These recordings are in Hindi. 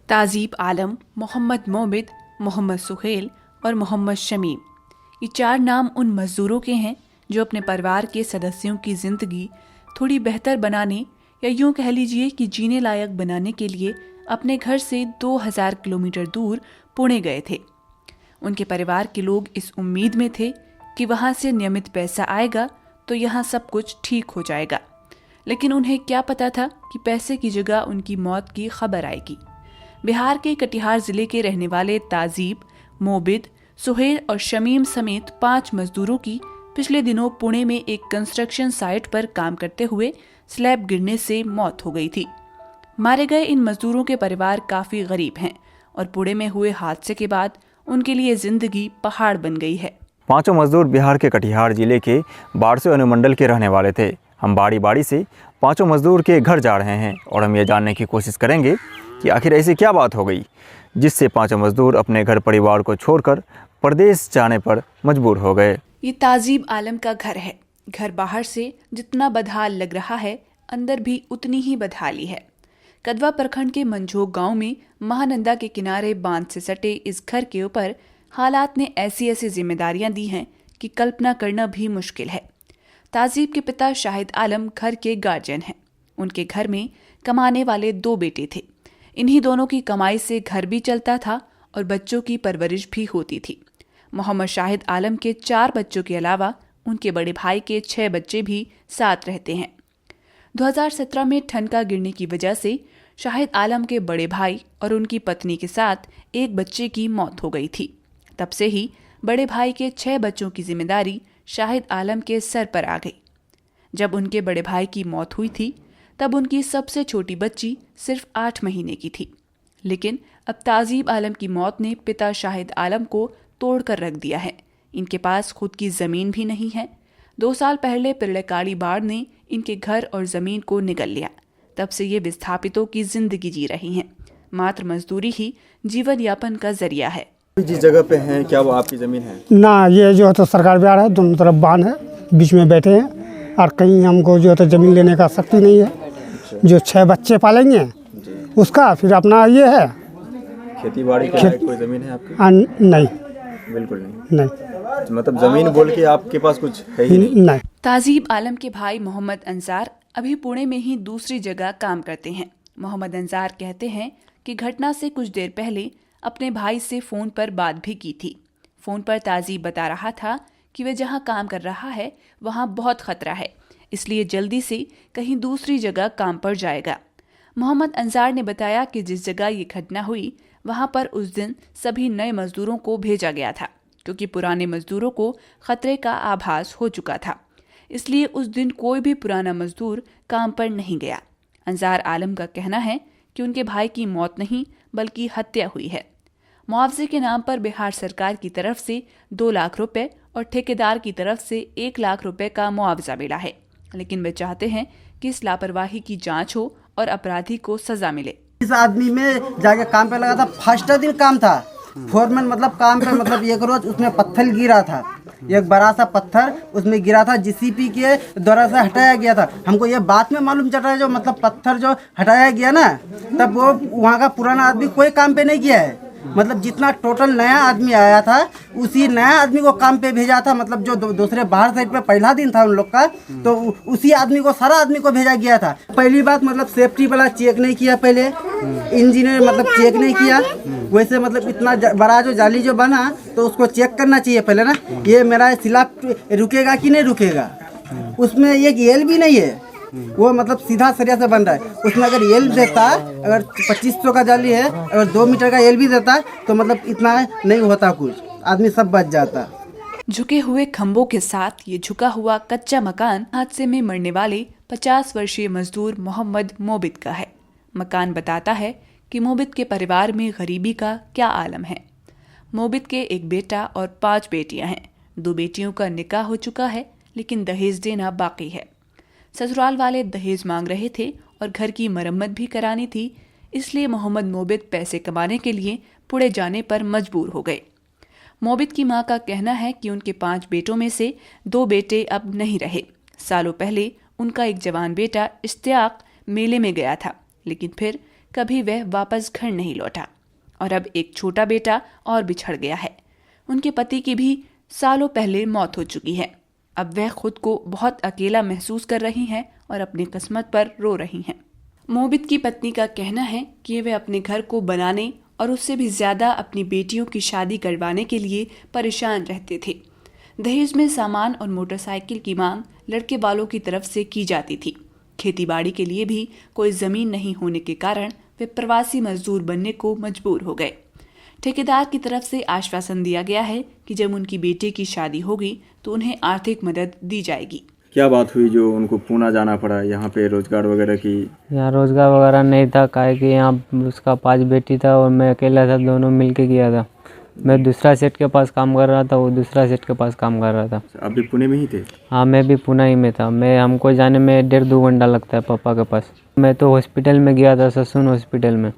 ताजीब आलम, मोहम्मद मोबिद, मोहम्मद सुहेल और मोहम्मद शमीम, ये 4 नाम उन मजदूरों के हैं जो अपने परिवार के सदस्यों की ज़िंदगी थोड़ी बेहतर बनाने या यूं कह लीजिए कि जीने लायक बनाने के लिए अपने घर से 2000 किलोमीटर दूर पुणे गए थे। उनके परिवार के लोग इस उम्मीद में थे कि वहाँ से नियमित पैसा आएगा तो यहाँ सब कुछ ठीक हो जाएगा, लेकिन उन्हें क्या पता था कि पैसे की जगह उनकी मौत की खबर आएगी। बिहार के कटिहार जिले के रहने वाले ताजीब, मोबिद, सुहेल और शमीम समेत 5 मजदूरों की पिछले दिनों पुणे में एक कंस्ट्रक्शन साइट पर काम करते हुए स्लैब गिरने से मौत हो गई थी। मारे गए इन मजदूरों के परिवार काफी गरीब हैं और पुणे में हुए हादसे के बाद उनके लिए जिंदगी पहाड़ बन गई है। 5 मजदूर बिहार के कटिहार जिले के बारसो अनुमंडल के रहने वाले थे। हम बारी बारी से 5 मजदूर के घर जा रहे हैं और हम ये जानने की कोशिश करेंगे कि आखिर ऐसी क्या बात हो गई जिससे 5 मजदूर अपने घर परिवार को छोड़कर प्रदेश जाने पर मजबूर हो गए। ये ताजीब आलम का घर है। घर बाहर से जितना बदहाल लग रहा है, अंदर भी उतनी ही बदहाली है। कदवा प्रखंड के मंझोक गांव में महानंदा के किनारे बांध से सटे इस घर के ऊपर हालात ने ऐसी ऐसी जिम्मेदारियां दी हैं कि कल्पना करना भी मुश्किल है। ताजीब के पिता शाहिद आलम घर के गार्जियन हैं। उनके घर में कमाने वाले 2 बेटे थे। इन्हीं दोनों की कमाई से घर भी चलता था और बच्चों की परवरिश भी होती थी। मोहम्मद शाहिद आलम के 4 बच्चों के अलावा उनके बड़े भाई के 6 बच्चे भी साथ रहते हैं। 2017 में ठनका गिरने की वजह से शाहिद आलम के बड़े भाई और उनकी पत्नी के साथ एक बच्चे की मौत हो गई थी। तब से ही बड़े भाई के 6 बच्चों की जिम्मेदारी शाहिद आलम के सर पर आ गई। जब उनके बड़े भाई की मौत हुई थी तब उनकी सबसे छोटी बच्ची सिर्फ 8 महीने की थी। लेकिन अब ताजीब आलम की मौत ने पिता शाहिद आलम को तोड़कर रख दिया है। इनके पास खुद की जमीन भी नहीं है। 2 साल पहले प्रलयकारी बाढ़ ने इनके घर और जमीन को निगल लिया। तब से ये विस्थापितों की जिंदगी जी रही हैं। मात्र मजदूरी ही जीवन यापन का जरिया है। जिस जगह पे हैं क्या वो आपकी जमीन है? ना, ये जो है तो सरकार बिहार है, दोनों तरफ बांध है, बीच में बैठे हैं और कहीं हमको जो है तो जमीन लेने का शक्ति नहीं है। जो 6 बच्चे पालेंगे उसका फिर अपना ये है। खेती बाड़ी के लायक कोई जमीन है आपकी? नहीं, बिल्कुल नहीं। मतलब जमीन बोल के आपके पास कुछ है ही नहीं। ताजीब आलम के भाई मोहम्मद अंसार अभी पुणे में ही दूसरी जगह काम करते हैं। मोहम्मद अंसार कहते हैं कि घटना से कुछ देर पहले अपने भाई से फोन पर बात भी की थी। फोन पर ताजीब बता रहा था कि वह जहां काम कर रहा है वहां बहुत खतरा है, इसलिए जल्दी से कहीं दूसरी जगह काम पर जाएगा। मोहम्मद अंसार ने बताया कि जिस जगह ये घटना हुई वहां पर उस दिन सभी नए मजदूरों को भेजा गया था, क्योंकि पुराने मजदूरों को खतरे का आभास हो चुका था। इसलिए उस दिन कोई भी पुराना मजदूर काम पर नहीं गया। अंसार आलम का कहना है कि उनके भाई की मौत नहीं बल्कि हत्या हुई है। मुआवजे के नाम पर बिहार सरकार की तरफ से 2 लाख रुपए और ठेकेदार की तरफ से 1 लाख रुपए का मुआवजा मिला है, लेकिन वे चाहते हैं कि इस लापरवाही की जांच हो और अपराधी को सजा मिले। इस आदमी में जाके काम पे लगा था। फर्स्ट दिन काम था, फोरमैन मतलब काम पे मतलब एक रोज उसमें पत्थर गिरा था, एक बड़ा सा पत्थर उसमें गिरा था, जीसीपी के द्वारा से हटाया गया था। हमको ये बात में मालूम चल रहा है जो मतलब पत्थर जो हटाया गया ना, तब वो वहाँ का पुराना आदमी कोई काम पे नहीं किया है। मतलब जितना टोटल नया आदमी आया था उसी नया आदमी को काम पे भेजा था। मतलब जो दूसरे बाहर साइड पे पहला दिन था उन लोग का, तो उसी आदमी को सारा आदमी को भेजा गया था। पहली बात मतलब सेफ्टी वाला चेक नहीं किया, पहले इंजीनियर मतलब चेक नहीं किया। वैसे मतलब इतना बड़ा जो जाली जो बना तो उसको चेक करना चाहिए पहले ना, ये मेरा स्लैब रुकेगा कि नहीं रुकेगा। उसमें एक एल भी नहीं है, वो मतलब सीधा सरिया से बन रहा है। उसमें अगर एल देता, अगर 2500 का जाली है, अगर 2 मीटर का एल भी देता तो मतलब इतना नहीं होता, कुछ आदमी सब बच जाता। झुके हुए खंभों के साथ ये झुका हुआ कच्चा मकान हादसे में मरने वाले 50 वर्षीय मजदूर मोहम्मद मोबिद का है। मकान बताता है कि मोबिद के परिवार में गरीबी का क्या आलम है। मोबिद के एक बेटा और 5 बेटियां हैं। 2 बेटियों का निकाह हो चुका है, लेकिन दहेज देना बाकी है। ससुराल वाले दहेज मांग रहे थे और घर की मरम्मत भी करानी थी, इसलिए मोहम्मद मोबिद पैसे कमाने के लिए पुणे जाने पर मजबूर हो गए। मोबिद की मां का कहना है कि उनके 5 बेटों में से 2 बेटे अब नहीं रहे। सालों पहले उनका एक जवान बेटा इश्तियाक मेले में गया था, लेकिन फिर कभी वह वापस घर नहीं लौटा और अब एक छोटा बेटा और बिछड़ गया है। उनके पति की भी सालों पहले मौत हो चुकी है। अब वह खुद को बहुत अकेला महसूस कर रही हैं और अपनी किस्मत पर रो रही हैं। मोबित की पत्नी का कहना है कि वे अपने घर को बनाने और उससे भी ज्यादा अपनी बेटियों की शादी करवाने के लिए परेशान रहते थे। दहेज में सामान और मोटरसाइकिल की मांग लड़के वालों की तरफ से की जाती थी। खेतीबाड़ी के लिए भी कोई जमीन नहीं होने के कारण वे प्रवासी मजदूर बनने को मजबूर हो गए। ठेकेदार की तरफ से आश्वासन दिया गया है कि जब उनकी बेटे की शादी होगी तो उन्हें आर्थिक मदद दी जाएगी। क्या बात हुई जो उनको पूना जाना पड़ा? यहाँ पे रोजगार वगैरह की? यहाँ रोजगार वगैरह नहीं था, काहे कि यहाँ उसका 5 बेटी था और मैं अकेला था, दोनों मिल के किया था। मैं दूसरा सेट के पास काम कर रहा था, वो दूसरा सेट के पास काम कर रहा था। आप भी पुणे में ही थे? हाँ, मैं भी पुणे ही में था। हमको जाने में 1.5-2 घंटा लगता है पापा के पास। मैं तो हॉस्पिटल में गया था, ससून हॉस्पिटल में।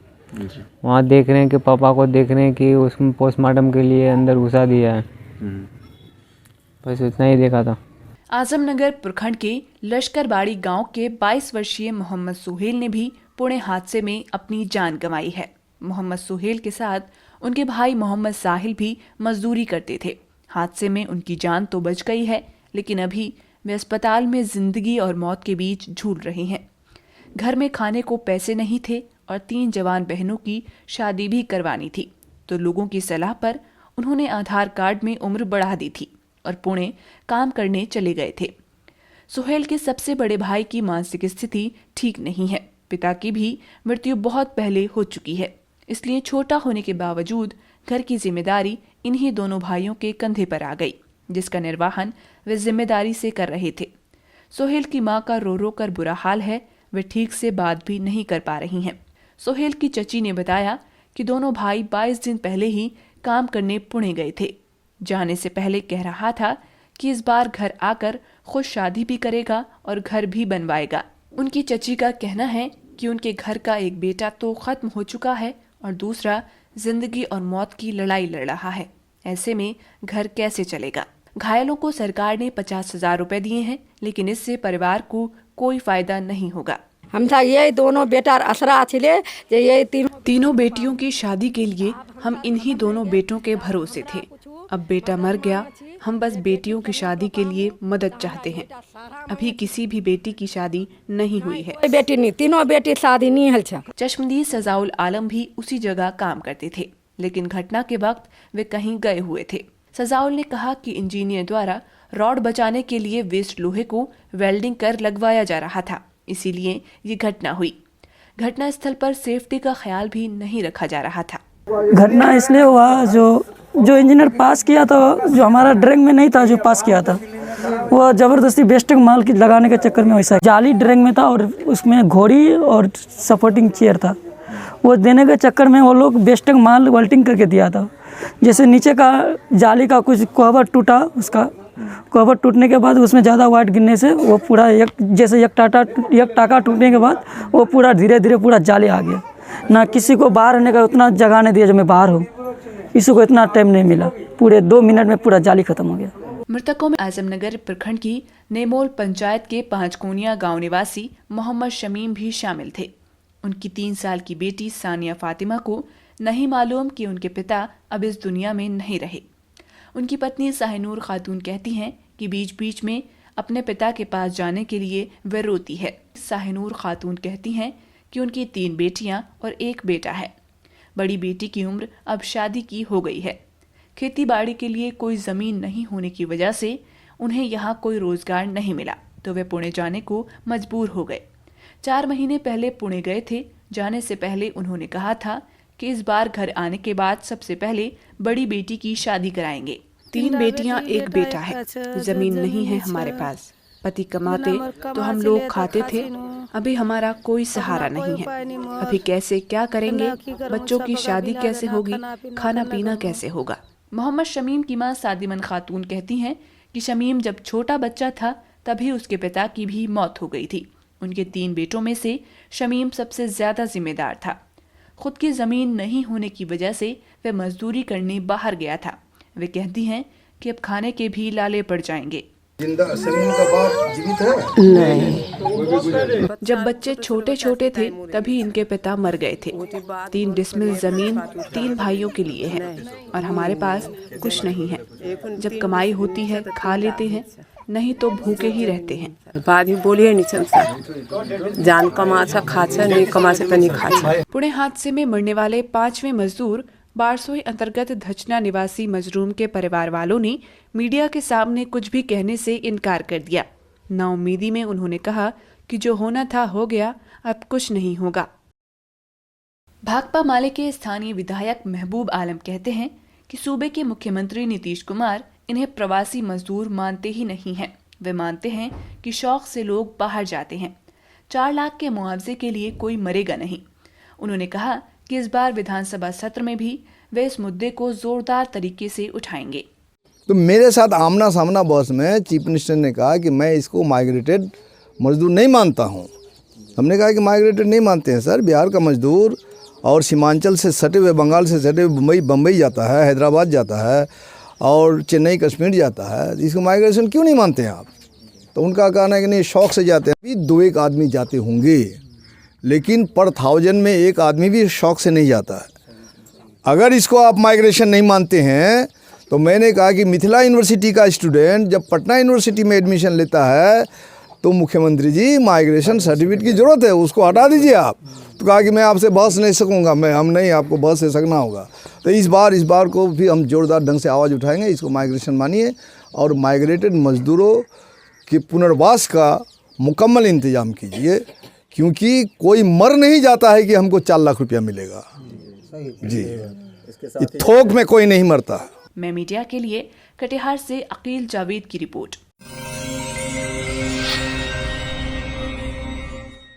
वहाँ देख रहे हैं कि पापा को देख रहे हैं कि उसमें पोस्टमार्टम के लिए अंदर घुसा दिया है। बस इतना ही देखा था। आजमनगर प्रखंड के लश्करबाड़ी गांव के 22 वर्षीय मोहम्मद सुहेल ने भी पुणे हादसे में अपनी जान गंवाई है। मोहम्मद सुहेल के साथ उनके भाई मोहम्मद साहिल भी मजदूरी करते थे। हादसे में उनकी जान तो बच गई है, लेकिन अभी वे अस्पताल में जिंदगी और मौत के बीच झूल रहे हैं। घर में खाने को पैसे नहीं थे और 3 जवान बहनों की शादी भी करवानी थी, तो लोगों की सलाह पर उन्होंने आधार कार्ड में उम्र बढ़ा दी थी और पुणे काम करने चले गए थे। सुहेल के सबसे बड़े भाई की मानसिक स्थिति ठीक नहीं है। पिता की भी मृत्यु बहुत पहले हो चुकी है, इसलिए छोटा होने के बावजूद घर की जिम्मेदारी इन्हीं दोनों भाइयों के कंधे पर आ गई, जिसका निर्वहन वे जिम्मेदारी से कर रहे थे। सुहेल की मां का रो रो कर बुरा हाल है, वे ठीक से बात भी नहीं कर पा रही हैं। सुहेल की चची ने बताया कि दोनों भाई 22 दिन पहले ही काम करने पुणे गए थे। जाने से पहले कह रहा था कि इस बार घर आकर खुद शादी भी करेगा और घर भी बनवाएगा। उनकी चची का कहना है कि उनके घर का एक बेटा तो खत्म हो चुका है और दूसरा जिंदगी और मौत की लड़ाई लड़ रहा है। ऐसे में घर कैसे चलेगा? घायलों को सरकार ने 50,000 रुपए दिए हैं, लेकिन इससे परिवार को कोई फायदा नहीं होगा। हम था ये दोनों बेटार असरा छिले, ये तीनों बेटियों की शादी के लिए हम इन्हीं दोनों बेटों के भरोसे थे। अब बेटा मर गया, हम बस बेटियों की शादी के लिए मदद चाहते हैं। अभी किसी भी बेटी की शादी नहीं हुई है। बेटी नहीं, तीनों बेटी शादी नहीं हल छ। चश्मदीद सजाउल आलम भी उसी जगह काम करते थे, लेकिन घटना के वक्त वे कहीं गए हुए थे। सजाउल ने कहा कि इंजीनियर द्वारा रॉड बचाने के लिए वेस्ट लोहे को वेल्डिंग कर लगवाया जा रहा था, इसीलिए ये घटना हुई। घटना स्थल पर सेफ्टी का ख्याल भी नहीं रखा जा रहा था। घटना इसलिए हुआ, जो इंजीनियर पास किया था, जो हमारा ड्राइंग में नहीं था, जो पास किया था, वो ज़बरदस्ती बेस्टिंग माल की लगाने के चक्कर में वैसा जाली ड्राइंग में था और उसमें घोड़ी और सपोर्टिंग चेयर था। वो देने के चक्कर में वो लोग बेस्टिंग माल वेल्डिंग करके दिया था। जैसे नीचे का जाली का कुछ कवर टूटा, उसका कवर टूटने के बाद उसमें ज़्यादा वाट गिरने से वो पूरा एक टाका टूटने के बाद वो पूरा धीरे धीरे पूरा जाली आ गया। ना किसी को बाहर रहने का उतना जगह नहीं दिया, जब मैं बाहर हूँ किसी को इतना टाइम नहीं मिला, पूरे 2 मिनट में पूरा जाली खत्म हो गया। मृतकों में आजमनगर प्रखंड की नेमोल पंचायत के 5 कोनिया गांव निवासी मोहम्मद शमीम भी शामिल थे। उनकी 3 साल की बेटी सानिया फातिमा को नहीं मालूम कि उनके पिता अब इस दुनिया में नहीं रहे। उनकी पत्नी शाहनूर खातून कहती हैं कि बीच बीच में अपने पिता के पास जाने के लिए वे रोती है। शाहनूर खातून कहती हैं कि उनकी 3 बेटियां और 1 बेटा है। बड़ी बेटी की उम्र अब शादी की हो गई है। खेती बाड़ी के लिए कोई ज़मीन नहीं होने की वजह से उन्हें यहाँ कोई रोज़गार नहीं मिला, तो वे पुणे जाने को मजबूर हो गए। 4 महीने पहले पुणे गए थे। जाने से पहले उन्होंने कहा था कि इस बार घर आने के बाद सबसे पहले बड़ी बेटी की शादी कराएंगे। 3 बेटियां 1 बेटा है। जमीन नहीं है हमारे पास। पति कमाते तो हम लोग खाते थे। अभी हमारा कोई सहारा नहीं है। अभी कैसे क्या करेंगे? बच्चों की शादी कैसे होगी? खाना पीना कैसे होगा? मोहम्मद शमीम की मां सादिमन खातून कहती हैं कि शमीम जब छोटा बच्चा था तभी उसके पिता की भी मौत हो गई थी। उनके 3 बेटों में से शमीम सबसे ज्यादा जिम्मेदार था। खुद की जमीन नहीं होने की वजह से वह मजदूरी करने बाहर गया था। वे कहती हैं कि अब खाने के भी लाले पड़ जाएंगे। जिंदा समीम का बाप जीवित है? जब बच्चे छोटे छोटे थे तभी इनके पिता मर गए थे। 3 डिसमिल जमीन 3 भाइयों के लिए है और हमारे पास कुछ नहीं है। जब कमाई होती है खा लेते हैं, नहीं तो भूखे ही रहते हैं। बात बोलिए नहीं चलता, जान कमा से खाचा नहीं कमा से नहीं खाचा। पुणे हादसे में मरने वाले 5वें मजदूर बारसोई अंतर्गत धचना निवासी मजरूम के परिवार वालों ने मीडिया के सामने कुछ भी कहने से इनकार कर दिया। नाउम्मीदी में उन्होंने कहा कि जो होना था हो गया, अब कुछ नहीं होगा। भाकपा माले के स्थानीय विधायक महबूब आलम कहते हैं कि सूबे के मुख्यमंत्री नीतीश कुमार इन्हें प्रवासी मजदूर मानते ही नहीं हैं। वे मानते हैं कि शौक से लोग बाहर जाते हैं। 4 लाख के मुआवजे के लिए कोई मरेगा नहीं। उन्होंने कहा कि इस बार विधानसभा सत्र में भी वे इस मुद्दे को जोरदार तरीके से उठाएंगे। तो मेरे साथ आमना सामना बॉस में चीफ मिनिस्टर ने कहा कि मैं इसको माइग्रेटेड मजदूर नहीं मानता हूं। हमने कहा कि माइग्रेटेड नहीं मानते हैं सर, बिहार का मजदूर और सीमांचल से सटे हुए, बंगाल से सटे हुए बम्बई जाता है, हैदराबाद जाता है और चेन्नई कश्मीर जाता है, इसको माइग्रेशन क्यों नहीं मानते हैं आप? तो उनका कहना है कि नहीं, शौक से जाते हैं। 2-1 आदमी जाते होंगे, लेकिन पर 1000 में 1 आदमी भी शौक से नहीं जाता है। अगर इसको आप माइग्रेशन नहीं मानते हैं तो मैंने कहा कि मिथिला यूनिवर्सिटी का स्टूडेंट जब पटना यूनिवर्सिटी में एडमिशन लेता है तो मुख्यमंत्री जी माइग्रेशन सर्टिफिकेट की ज़रूरत है, उसको हटा दीजिए आप। तो कहा कि मैं आपसे बहस नहीं सकूँगा, हम नहीं, आपको बहस से सकना होगा। तो इस बार को भी हम जोरदार ढंग से आवाज़ उठाएंगे, इसको माइग्रेशन मानिए और माइग्रेटेड मजदूरों के पुनर्वास का मुकम्मल इंतज़ाम कीजिए, क्योंकि कोई मर नहीं जाता है कि हमको 4 लाख रुपया मिलेगा जी, थोक में कोई नहीं मरता। मैं मीडिया के लिए कटिहार से अकील जावेद की रिपोर्ट।